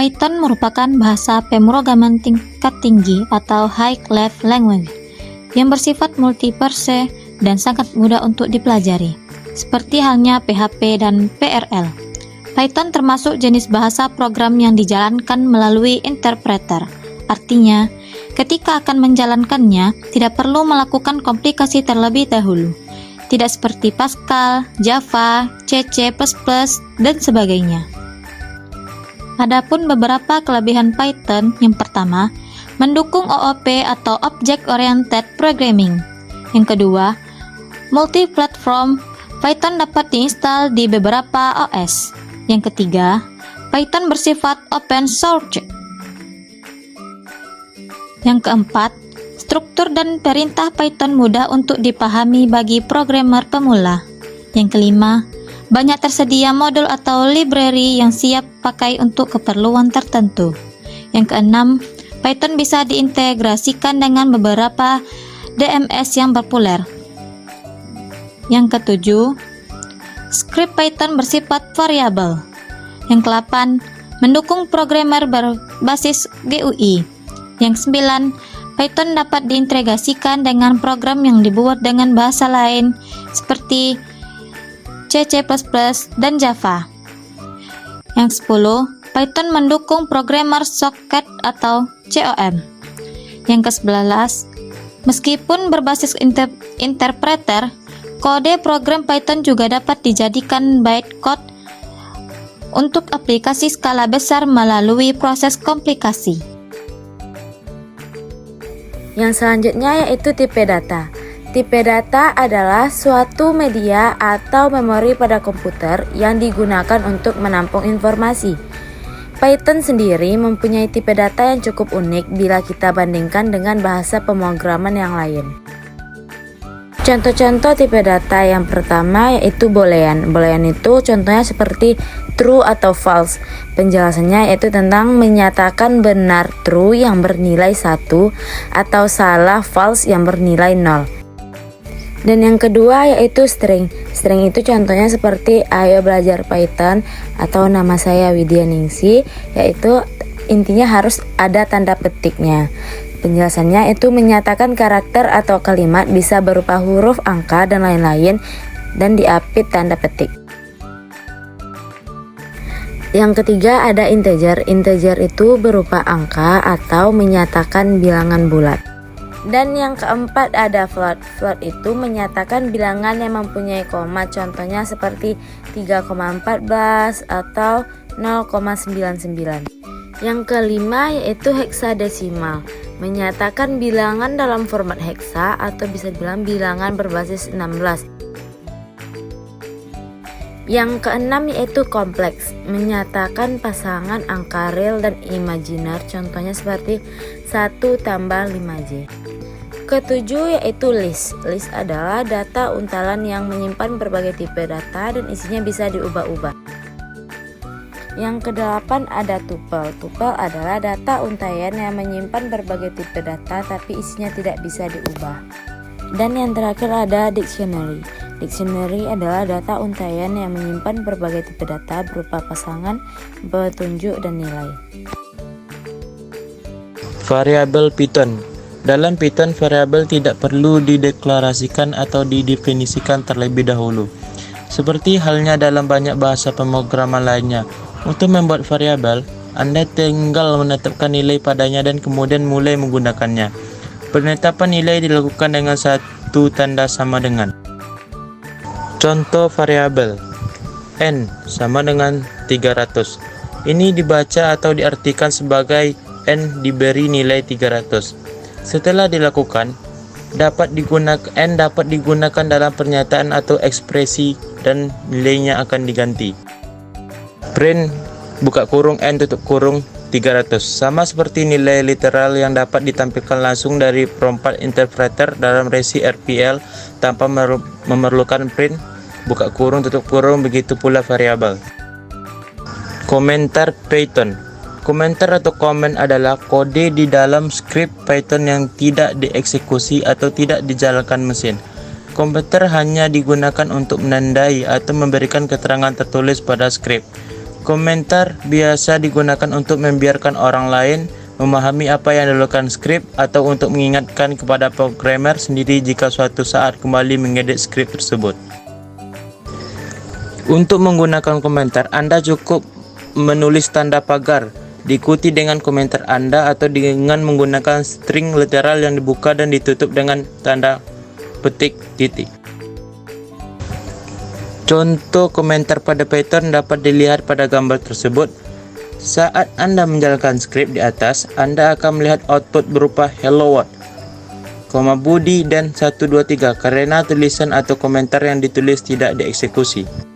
Python merupakan bahasa pemrograman tingkat tinggi atau high level language yang bersifat multiverse dan sangat mudah untuk dipelajari, seperti halnya PHP dan PRL. Python termasuk jenis bahasa program yang dijalankan melalui interpreter. Artinya, ketika akan menjalankannya, tidak perlu melakukan komplikasi terlebih dahulu. Tidak seperti Pascal, Java, C++, dan sebagainya. Adapun beberapa kelebihan Python, yang pertama, mendukung OOP atau Object Oriented Programming. Yang kedua, multi-platform, Python dapat diinstal di beberapa OS. Yang ketiga, Python bersifat open source. Yang keempat, struktur dan perintah Python mudah untuk dipahami bagi programmer pemula. Yang kelima, banyak tersedia modul atau library yang siap pakai untuk keperluan tertentu. Yang keenam, Python bisa diintegrasikan dengan beberapa DMS yang populer. Yang ketujuh, script Python bersifat variabel. Yang kedelapan, mendukung programmer berbasis GUI. Yang sembilan, Python dapat diintegrasikan dengan program yang dibuat dengan bahasa lain seperti C++ dan Java. Yang 10, Python mendukung Programmer Socket atau COM. Yang ke-11, meskipun berbasis interpreter, kode program Python juga dapat dijadikan bytecode untuk aplikasi skala besar melalui proses komplikasi. Yang selanjutnya yaitu tipe data. Tipe data adalah suatu media atau memori pada komputer yang digunakan untuk menampung informasi. Python sendiri mempunyai tipe data yang cukup unik bila kita bandingkan dengan bahasa pemrograman yang lain. Contoh-contoh tipe data yang pertama yaitu boolean. Boolean itu contohnya seperti true atau false. Penjelasannya yaitu tentang menyatakan benar true yang bernilai 1 atau salah false yang bernilai 0. Dan yang kedua yaitu string. String itu contohnya seperti ayo belajar Python atau nama saya Widya Ningsi, yaitu intinya harus ada tanda petiknya. Penjelasannya itu menyatakan karakter atau kalimat bisa berupa huruf, angka, dan lain-lain dan diapit tanda petik. Yang ketiga ada integer. Integer itu berupa angka atau menyatakan bilangan bulat. Dan yang keempat ada float. Float itu menyatakan bilangan yang mempunyai koma, contohnya seperti 3,14 atau 0,99. Yang kelima yaitu heksadesimal, menyatakan bilangan dalam format heksa atau bisa dibilang bilangan berbasis 16. Yang keenam yaitu kompleks, menyatakan pasangan angka real dan imajiner, contohnya seperti 1 tambah 5J. Ketujuh yaitu list. List adalah data untalan yang menyimpan berbagai tipe data dan isinya bisa diubah-ubah. Yang kedelapan ada tuple. Tuple adalah data untaian yang menyimpan berbagai tipe data tapi isinya tidak bisa diubah. Dan yang terakhir ada dictionary. Dictionary adalah data untaian yang menyimpan berbagai tipe data berupa pasangan, petunjuk, dan nilai. Variabel Python. Dalam Python, variabel tidak perlu dideklarasikan atau didefinisikan terlebih dahulu. Seperti halnya dalam banyak bahasa pemrograman lainnya. Untuk membuat variabel, Anda tinggal menetapkan nilai padanya dan kemudian mulai menggunakannya. Penetapan nilai dilakukan dengan satu tanda sama dengan. Contoh variabel n sama dengan 300. Ini dibaca atau diartikan sebagai n diberi nilai 300. Setelah dilakukan, n dapat digunakan dalam pernyataan atau ekspresi dan nilainya akan diganti. Print buka kurung n tutup kurung 300 sama seperti nilai literal yang dapat ditampilkan langsung dari prompt interpreter dalam resi RPL tanpa memerlukan print buka kurung tutup kurung, begitu pula variabel. Komentar Python. Komentar atau komen adalah kode di dalam skrip Python yang tidak dieksekusi atau tidak dijalankan mesin. Komentar hanya digunakan untuk menandai atau memberikan keterangan tertulis pada skrip. Komentar biasa digunakan untuk membiarkan orang lain memahami apa yang dilakukan skrip atau untuk mengingatkan kepada programmer sendiri jika suatu saat kembali mengedit skrip tersebut. Untuk menggunakan komentar, Anda cukup menulis tanda pagar, diikuti dengan komentar Anda atau dengan menggunakan string literal yang dibuka dan ditutup dengan tanda petik titik. Contoh komentar pada Python dapat dilihat pada gambar tersebut. Saat Anda menjalankan skrip di atas, Anda akan melihat output berupa hello world, Budi dan 123 karena tulisan atau komentar yang ditulis tidak dieksekusi.